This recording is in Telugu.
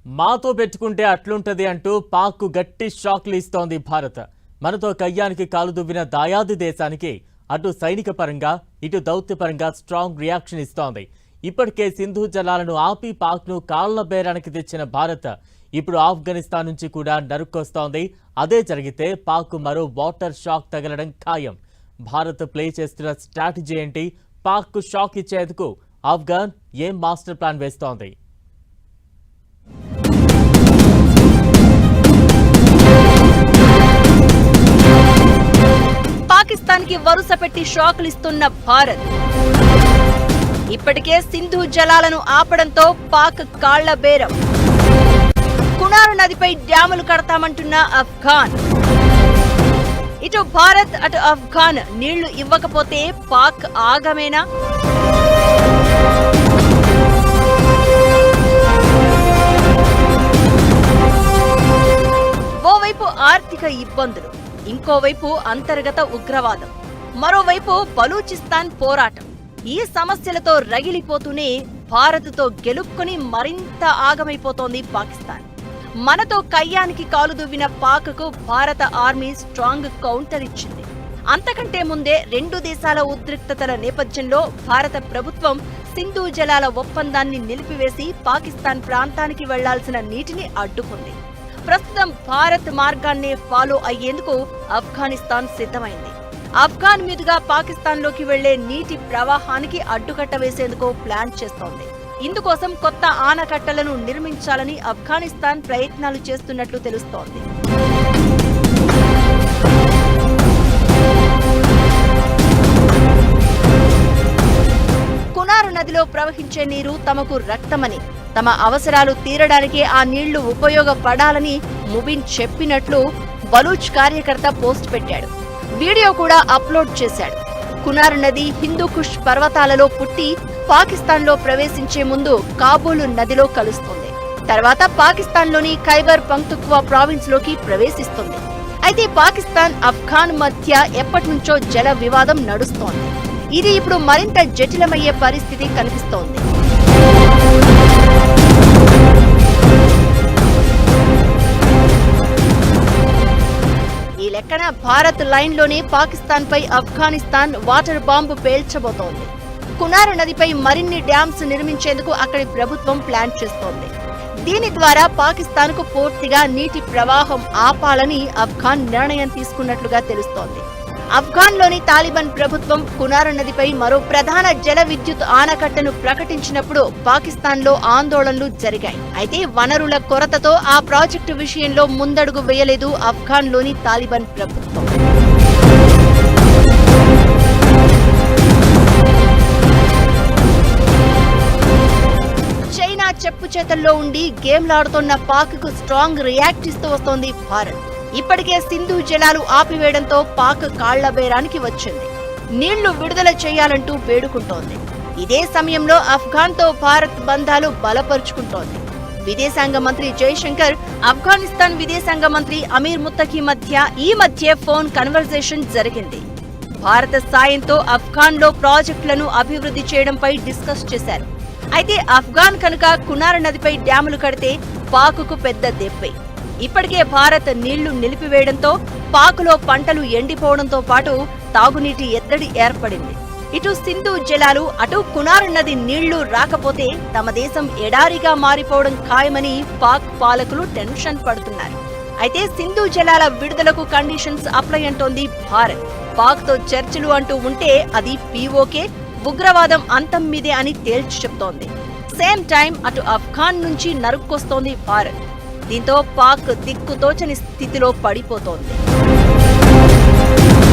మాతో పెట్టుకుంటే అట్లుంటది అంటూ పాక్ గట్టి షాక్లు ఇస్తోంది భారత్. మనతో కయ్యానికి కాలు దువ్విన దాయాది దేశానికి అటు సైనిక పరంగా ఇటు దౌత్యపరంగా స్ట్రాంగ్ రియాక్షన్ ఇస్తోంది. ఇప్పటికే సింధు జలాలను ఆపి పాక్ను కాళ్ల బేరానికి తెచ్చిన భారత్ ఇప్పుడు ఆఫ్ఘనిస్తాన్ నుంచి కూడా నరుక్కొస్తోంది. అదే జరిగితే పాక్ మరో వాటర్ షాక్ తగలడం ఖాయం. భారత్ ప్లే చేస్తున్న స్ట్రాటజీ ఏంటి? పాక్ షాక్ ఇచ్చేందుకు ఆఫ్ఘన్ ఏం మాస్టర్ ప్లాన్ వేస్తోంది? పాకిస్తాన్ కి వరుస పెట్టి షాకులు ఇస్తున్న భారత్ ఇప్పటికే సింధు జలాలను ఆపడంతో పాక్ కాళ్ల బేరం. కునార్ నదిపై డ్యాములు కడతామంటున్న ఆఫ్ఘాన్. ఇటు భారత్ అటు ఆఫ్ఘాన్ నీళ్లు ఇవ్వకపోతే పాక్ ఆగమేనా? ఓవైపు ఆర్థిక ఇబ్బందులు, ఇంకోవైపు అంతర్గత ఉగ్రవాదం, మరోవైపు బలూచిస్తాన్ పోరాటం. ఈ సమస్యలతో రగిలిపోతూనే భారత్తో గెలుపుకొని మరింత ఆగమైపోతోంది పాకిస్తాన్. మనతో కయ్యానికి కాలు దువ్విన పాక్కు భారత ఆర్మీ స్ట్రాంగ్ కౌంటర్ ఇచ్చింది. అంతకంటే ముందే రెండు దేశాల ఉద్రిక్తతల నేపథ్యంలో భారత ప్రభుత్వం సింధు జలాల ఒప్పందాన్ని నిలిపివేసి పాకిస్తాన్ ప్రాంతానికి వెళ్లాల్సిన నీటిని అడ్డుకుంది. ప్రస్తుతం భారత్ మార్గాన్నే ఫాలో అయ్యేందుకు ఆఫ్ఘనిస్తాన్ సిద్ధమైంది. ఆఫ్ఘాన్ మీదుగా పాకిస్తాన్లోకి వెళ్లే నీటి ప్రవాహానికి అడ్డుకట్ట వేసేందుకు ప్లాన్ చేస్తోంది. ఇందుకోసం కొత్త ఆనకట్టలను నిర్మించాలని ఆఫ్ఘనిస్తాన్ ప్రయత్నాలు చేస్తున్నట్లు తెలుస్తోంది. కునార్ నదిలో ప్రవహించే నీరు తమకు రక్తమని, తమ అవసరాలు తీరడానికే ఆ నీళ్లు ఉపయోగపడాలని ముబిన్ చెప్పినట్లు బలూచ్ కార్యకర్త పోస్ట్ పెట్టాడు. వీడియో కూడా అప్లోడ్ చేశాడు. కునార్ నది హిందూకుష్ పర్వతాలలో పుట్టి పాకిస్తాన్లో ప్రవేశించే ముందు కాబూల్ నదిలో కలుస్తుంది. తర్వాత పాకిస్తాన్లోని ఖైబర్ పఖ్తూన్ఖ్వా ప్రావిన్స్ లోకి ప్రవేశిస్తుంది. అయితే పాకిస్తాన్ ఆఫ్ఘాన్ మధ్య ఎప్పటినుంచో జల వివాదం నడుస్తోంది. ఇది ఇప్పుడు మరింత జటిలమయ్యే పరిస్థితి కనిపిస్తోంది. ఈ లెక్కన భారత్ లైన్లోనే పాకిస్తాన్ పై ఆఫ్ఘనిస్తాన్ వాటర్ బాంబు పేల్చబోతోంది. కునార్ నదిపై మరిన్ని డ్యామ్స్ నిర్మించేందుకు అక్కడి ప్రభుత్వం ప్లాన్ చేస్తోంది. దీని ద్వారా పాకిస్తాన్ కు పూర్తిగా నీటి ప్రవాహం ఆపాలని ఆఫ్ఘాన్ నిర్ణయం తీసుకున్నట్లుగా తెలుస్తోంది. ఆఫ్ఘాన్లోని తాలిబాన్ ప్రభుత్వం కునార్ నదిపై మరో ప్రధాన జల విద్యుత్ ఆనకట్టను ప్రకటించినప్పుడు పాకిస్తాన్లో ఆందోళనలు జరిగాయి. అయితే వనరుల కొరతతో ఆ ప్రాజెక్టు విషయంలో ముందడుగు వేయలేదు ఆఫ్ఘాన్లోని తాలిబాన్ ప్రభుత్వం. చైనా చెప్పు చేతల్లో ఉండి గేమ్లాడుతున్న పాక్కు స్ట్రాంగ్ రియాక్ట్ ఇస్తూ వస్తోంది భారత్. ఇప్పటికే సింధు జలాలు ఆపివేయడంతో పాక్ కాళ్ల బేరానికి వచ్చింది. నీళ్లు విడుదల చేయాలంటూ వేడుకుంటోంది. ఇదే సమయంలో ఆఫ్ఘాన్తో భారత్ బంధాలు బలపరుచుకుంటోంది. విదేశాంగ మంత్రి జైశంకర్, ఆఫ్ఘనిస్తాన్ విదేశాంగ మంత్రి అమీర్ ముత్తఖీ ఈ మధ్య ఫోన్ కన్వర్సేషన్ జరిగింది. భారత సాయంతో ఆఫ్ఘాన్లో ప్రాజెక్టులను అభివృద్ధి చేయడంపై డిస్కస్ చేశారు. అయితే ఆఫ్ఘాన్ కనుక కునార్ నదిపై డ్యాములు కడితే పాక్కు పెద్ద దెబ్బే. ఇప్పటికే భారత్ నీళ్లు నిలిపివేయడంతో పాక్లో పంటలు ఎండిపోవడంతో పాటు తాగునీటి ఎద్దడి ఏర్పడింది. ఇటు సింధు జలాలు అటు కునార్ నది నీళ్లు రాకపోతే తమ దేశం ఎడారిగా మారిపోవడం ఖాయమని పాక్ పాలకులు టెన్షన్ పడుతున్నారు. అయితే సింధు జలాల విడుదలకు కండిషన్స్ అప్లై అంటోంది భారత్. పాక్తో చర్చలు అంటూ ఉంటే అది పీఓకే, ఉగ్రవాదం అంతం మీదే అని తేల్చి చెప్తోంది. సేమ్ టైం అటు ఆఫ్ఘాన్ నుంచి నరుక్కొస్తోంది భారత్. దీంతో పాక్ దిక్కుతోచని స్థితిలో పడిపోతోంది.